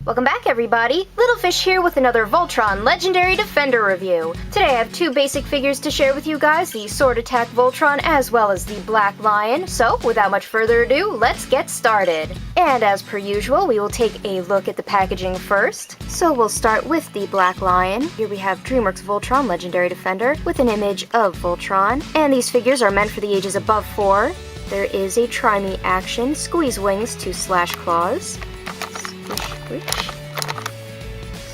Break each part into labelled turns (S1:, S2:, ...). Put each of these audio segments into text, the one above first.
S1: Welcome back, everybody! Little Fish here with another Voltron Legendary Defender review. Today I have two basic figures to share with you guys, the Sword Attack Voltron as well as the Black Lion. So, without much further ado, let's get started. And as per usual, we will take a look at the packaging first. So we'll start with the Black Lion. Here we have Dreamworks Voltron Legendary Defender with an image of Voltron. And these figures are meant for the ages above 4. There is a Try Me action, squeeze wings to slash claws. Squish.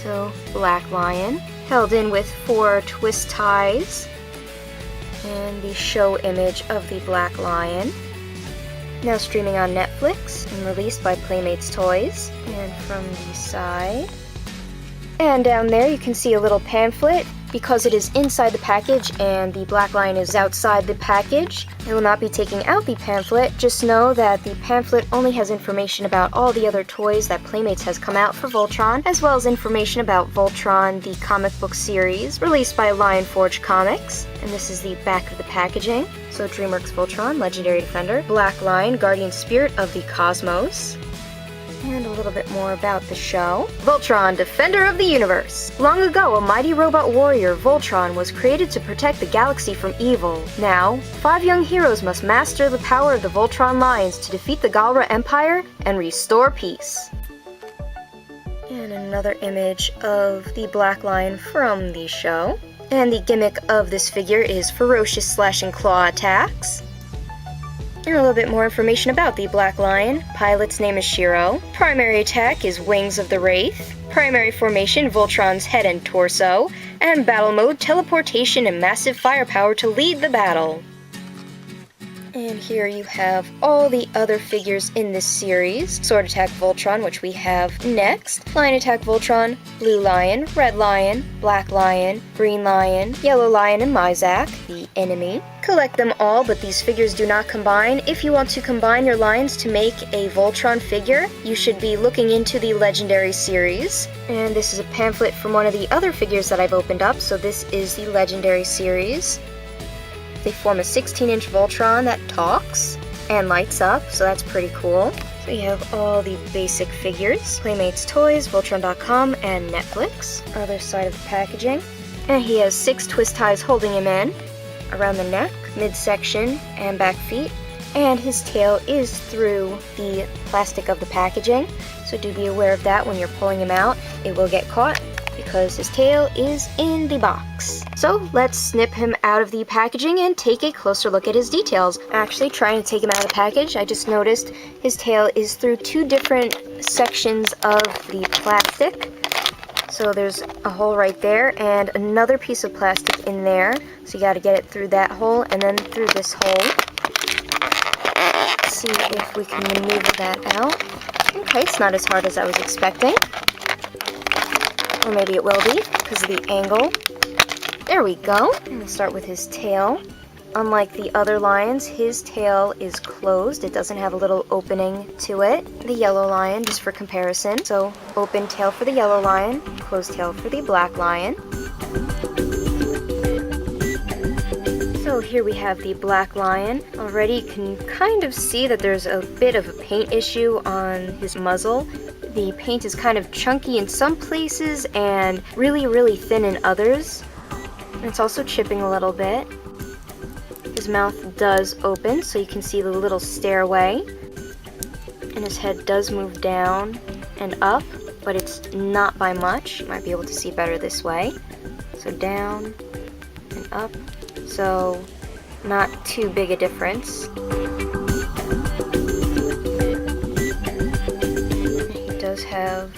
S1: So, Black Lion, held in with 4 twist ties, and the show image of the Black Lion. Now streaming on Netflix and released by Playmates Toys. And from the side. And down there you can see a little pamphlet. Because it is inside the package and the Black Lion is outside the package, I will not be taking out the pamphlet. Just know that the pamphlet only has information about all the other toys that Playmates has come out for Voltron, as well as information about Voltron, the comic book series, released by Lion Forge Comics. And this is the back of the packaging. So Dreamworks Voltron, Legendary Defender, Black Lion, Guardian Spirit of the Cosmos. And a little bit more about the show. Voltron, Defender of the Universe. Long ago, a mighty robot warrior, Voltron, was created to protect the galaxy from evil. Now, 5 young heroes must master the power of the Voltron Lions to defeat the Galra Empire and restore peace. And another image of the Black Lion from the show. And the gimmick of this figure is ferocious slashing claw attacks. And a little bit more information about the Black Lion. Pilot's name is Shiro. Primary attack is Wings of the Wraith. Primary formation, Voltron's head and torso. And battle mode, teleportation and massive firepower to lead the battle. And here you have all the other figures in this series. Sword Attack Voltron, which we have next. Lion Attack Voltron, Blue Lion, Red Lion, Black Lion, Green Lion, Yellow Lion, and Myzak, the enemy. Collect them all, but these figures do not combine. If you want to combine your lions to make a Voltron figure, you should be looking into the Legendary series. And this is a pamphlet from one of the other figures that I've opened up, so this is the Legendary series. They form a 16-inch Voltron that talks and lights up, so that's pretty cool. So you have all the basic figures. Playmates Toys, Voltron.com, and Netflix. Other side of the packaging. And he has 6 twist ties holding him in. Around the neck, midsection, and back feet. And his tail is through the plastic of the packaging. So do be aware of that when you're pulling him out. It will get caught because his tail is in the box. So let's snip him out of the packaging and take a closer look at his details. Actually, trying to take him out of the package, I just noticed his tail is through 2 different sections of the plastic. So there's a hole right there and another piece of plastic in there. So you gotta get it through that hole and then through this hole. Let's see if we can maneuver that out. Okay, it's not as hard as I was expecting. Or maybe it will be, because of the angle. There we go. And we'll start with his tail. Unlike the other lions, his tail is closed. It doesn't have a little opening to it. The yellow lion, just for comparison. So, open tail for the yellow lion, closed tail for the black lion. So here we have the Black Lion. Already you can kind of see that there's a bit of a paint issue on his muzzle. The paint is kind of chunky in some places and really thin in others. And it's also chipping a little bit. His mouth does open, so you can see the little stairway. And his head does move down and up, but it's not by much. You might be able to see better this way. So down and up. So not too big a difference. He does have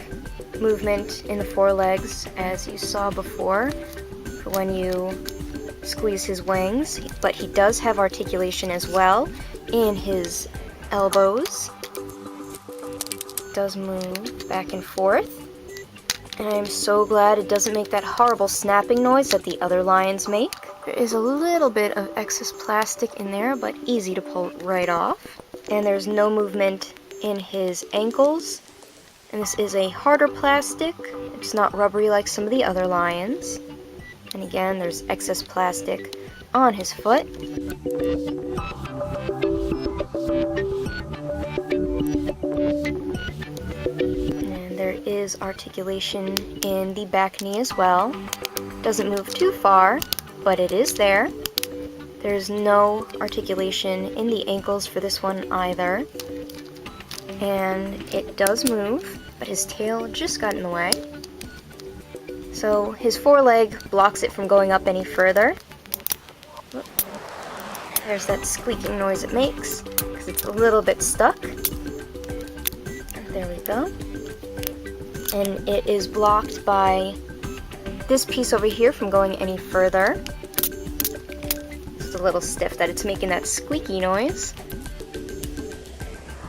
S1: movement in the forelegs, as you saw before, for when you squeeze his wings, but he does have articulation as well in his elbows. Does move back and forth, and I'm so glad it doesn't make that horrible snapping noise that the other lions make. There is a little bit of excess plastic in there, but easy to pull right off. And there's no movement in his ankles, and this is a harder plastic. It's not rubbery like some of the other lions. And again, there's excess plastic on his foot. And there is is articulation in the back knee as well. Doesn't move too far, but it is there. There's no articulation in the ankles for this one either. And it does move, but his tail just got in the way. So his foreleg blocks it from going up any further. Whoop. There's that squeaking noise it makes, because it's a little bit stuck. There we go. And it is blocked by this piece over here from going any further. It's a little stiff that it's making that squeaky noise.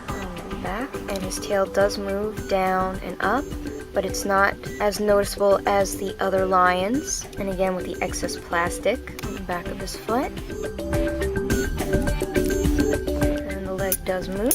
S1: And back, and his tail does move down and up, but it's not as noticeable as the other lions. And again, with the excess plastic on the back of his foot. And the leg does move.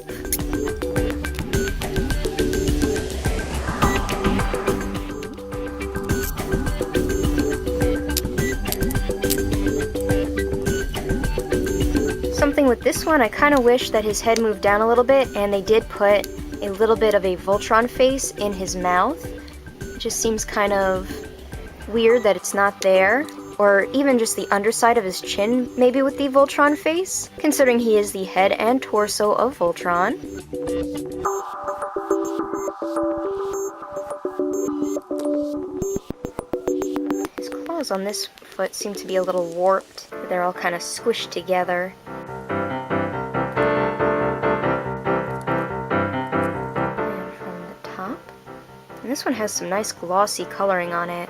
S1: Something with this one, I kind of wish that his head moved down a little bit, and they did put a little bit of a Voltron face in his mouth. It just seems kind of weird that it's not there, or even just the underside of his chin, maybe with the Voltron face, considering he is the head and torso of Voltron. His claws on this foot seem to be a little warped. They're all kind of squished together. And this one has some nice glossy coloring on it.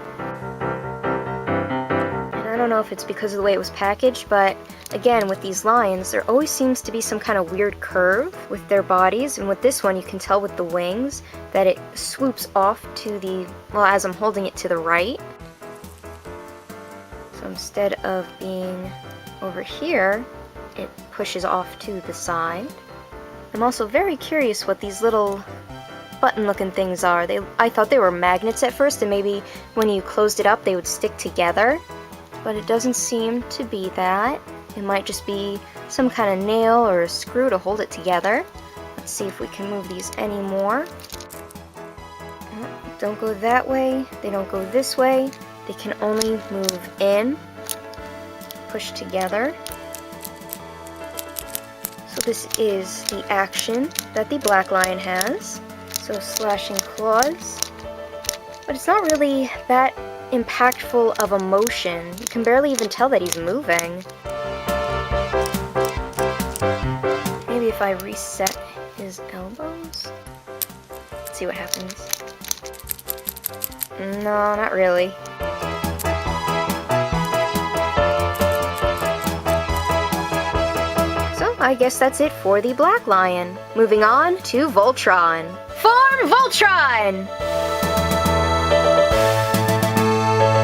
S1: And I don't know if it's because of the way it was packaged, but again, with these lions, there always seems to be some kind of weird curve with their bodies. And with this one, you can tell with the wings that it swoops off to the, well, as I'm holding it to the right. So instead of being over here, it pushes off to the side. I'm also very curious what these little button-looking things are. I thought they were magnets at first, and maybe when you closed it up they would stick together, but it doesn't seem to be that. It might just be some kind of nail or a screw to hold it together. Let's see if we can move these anymore. Don't go that way, they don't go this way. They can only move in, push together. So this is the action that the black lion has. So slashing claws, but it's not really that impactful of a motion. You can barely even tell that he's moving. Maybe if I reset his elbows, let's see what happens. No, not really. So I guess that's it for the black lion. Moving on to Voltron. Form Voltron!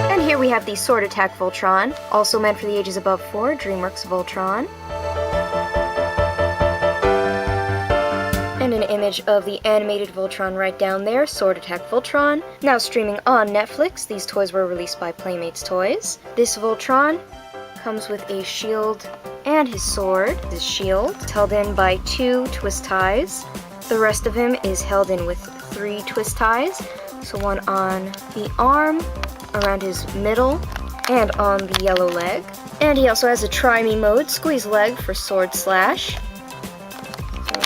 S1: And here we have the Sword Attack Voltron, also meant for the ages above 4, Dreamworks Voltron. And an image of the animated Voltron right down there, Sword Attack Voltron. Now streaming on Netflix, these toys were released by Playmates Toys. This Voltron comes with a shield and his sword. His shield is held in by 2 twist ties. The rest of him is held in with 3 twist ties, so one on the arm, around his middle, and on the yellow leg. And he also has a try me mode, squeeze leg for sword slash. So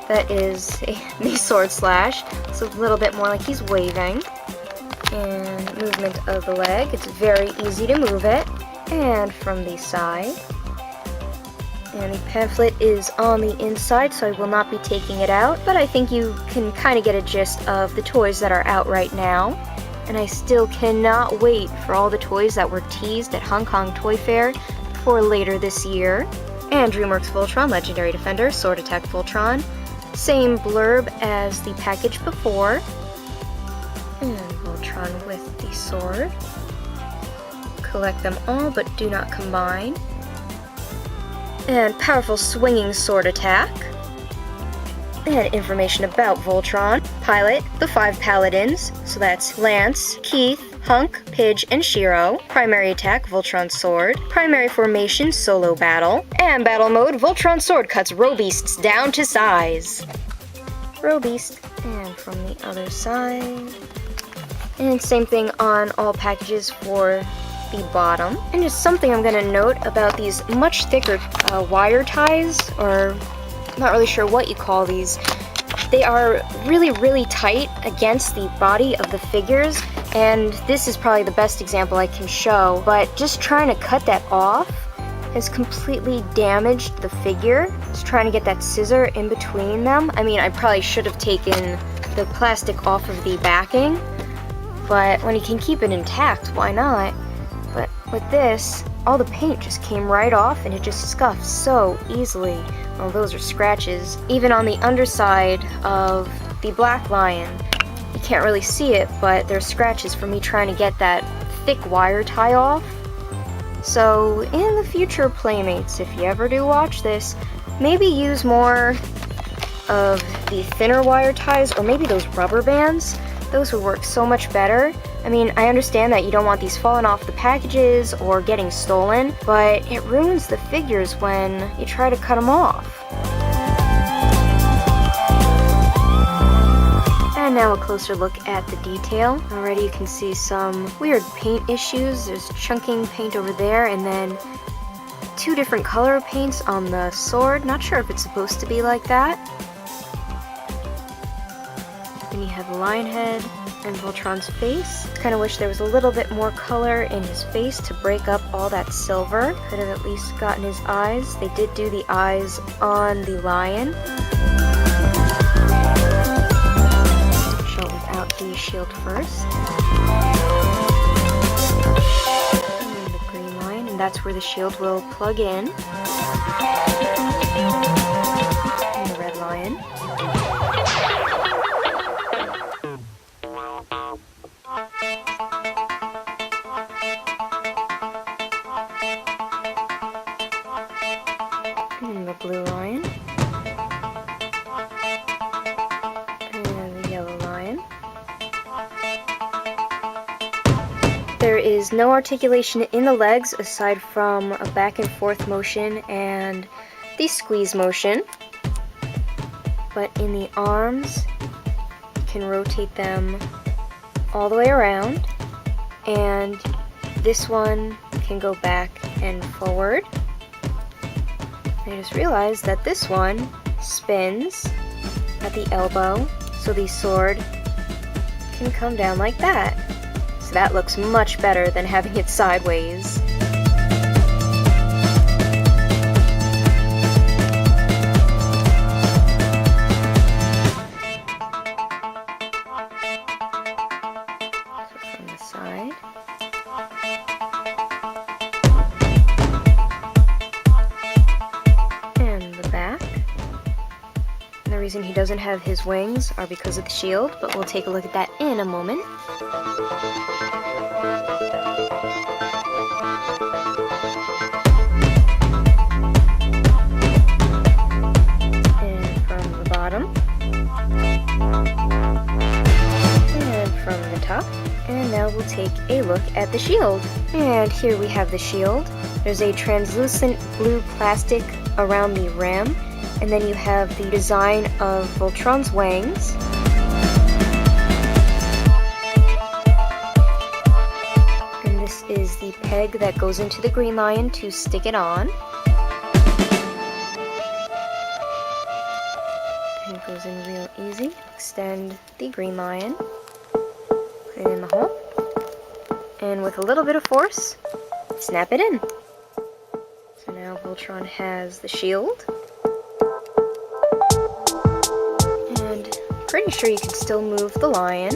S1: that is the sword slash, so a little bit more like he's waving. And movement of the leg, it's very easy to move it. And from the side. And the pamphlet is on the inside, so I will not be taking it out, but I think you can kind of get a gist of the toys that are out right now. And I still cannot wait for all the toys that were teased at Hong Kong Toy Fair for later this year. And Dreamworks Voltron Legendary Defender, Sword Attack Voltron. Same blurb as the package before. And Voltron with the sword. Collect them all, but do not combine. And powerful swinging sword attack. And information about Voltron. Pilot, the 5 paladins, so that's Lance, Keith, Hunk, Pidge, and Shiro. Primary attack, Voltron sword. Primary formation, solo battle. And battle mode, Voltron sword cuts Robeasts down to size. Robeast, And from the other side. And same thing on all packages for the bottom. And just something I'm going to note about these much thicker wire ties, or not really sure what you call these. They are really, really tight against the body of the figures, and this is probably the best example I can show, but just trying to cut that off has completely damaged the figure. Just trying to get that scissor in between them. I mean, I probably should have taken the plastic off of the backing, but when you can keep it intact, why not? But with this, all the paint just came right off and it just scuffed so easily. Well, those are scratches. Even on the underside of the Black Lion, you can't really see it, but there's scratches from me trying to get that thick wire tie off. So in the future, Playmates, if you ever do watch this, maybe use more of the thinner wire ties, or maybe those rubber bands. Those would work so much better. I mean, I understand that you don't want these falling off the packages or getting stolen, but it ruins the figures when you try to cut them off. And now a closer look at the detail. Already you can see some weird paint issues. There's chunking paint over there, and then two different color paints on the sword. Not sure if it's supposed to be like that. Then you have the lion head and Voltron's face. Kind of wish there was a little bit more color in his face to break up all that silver. Could have at least gotten his eyes. They did do the eyes on the lion. Show without the shield first. And the green line, and that's where the shield will plug in. And the red lion. And the blue lion. And the yellow lion. There is no articulation in the legs aside from a back and forth motion and the squeeze motion. But in the arms, you can rotate them all the way around, and this one can go back and forward. I just realized that this one spins at the elbow, so the sword can come down like that. So that looks much better than having it sideways. From the side. And the back. And the reason he doesn't have his wings are because of the shield, but we'll take a look at that in a moment. And from the bottom. And from the top. And now we'll take a look at the shield. And here we have the shield. There's a translucent blue plastic around the rim, and then you have the design of Voltron's wings. And this is the peg that goes into the green lion to stick it on. And it goes in real easy. Extend the green lion. Put it in the hole, and with a little bit of force, snap it in. So now Voltron has the shield, and pretty sure you can still move the lion.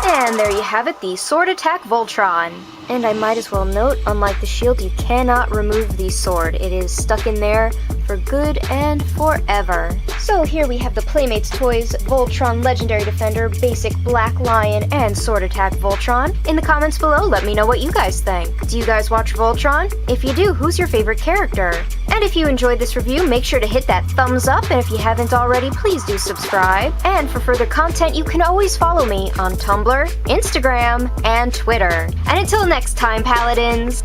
S1: And there you have it, the Sword Attack Voltron. And I might as well note, unlike the shield, you cannot remove the sword. It is stuck in there for good and forever. So here we have the Playmates Toys Voltron Legendary Defender, Basic Black Lion, and Sword Attack Voltron. In the comments below, let me know what you guys think. Do you guys watch Voltron? If you do, who's your favorite character? And if you enjoyed this review, make sure to hit that thumbs up, and if you haven't already, please do subscribe. And for further content, you can always follow me on Tumblr, Instagram, and Twitter. And until next time, Paladins!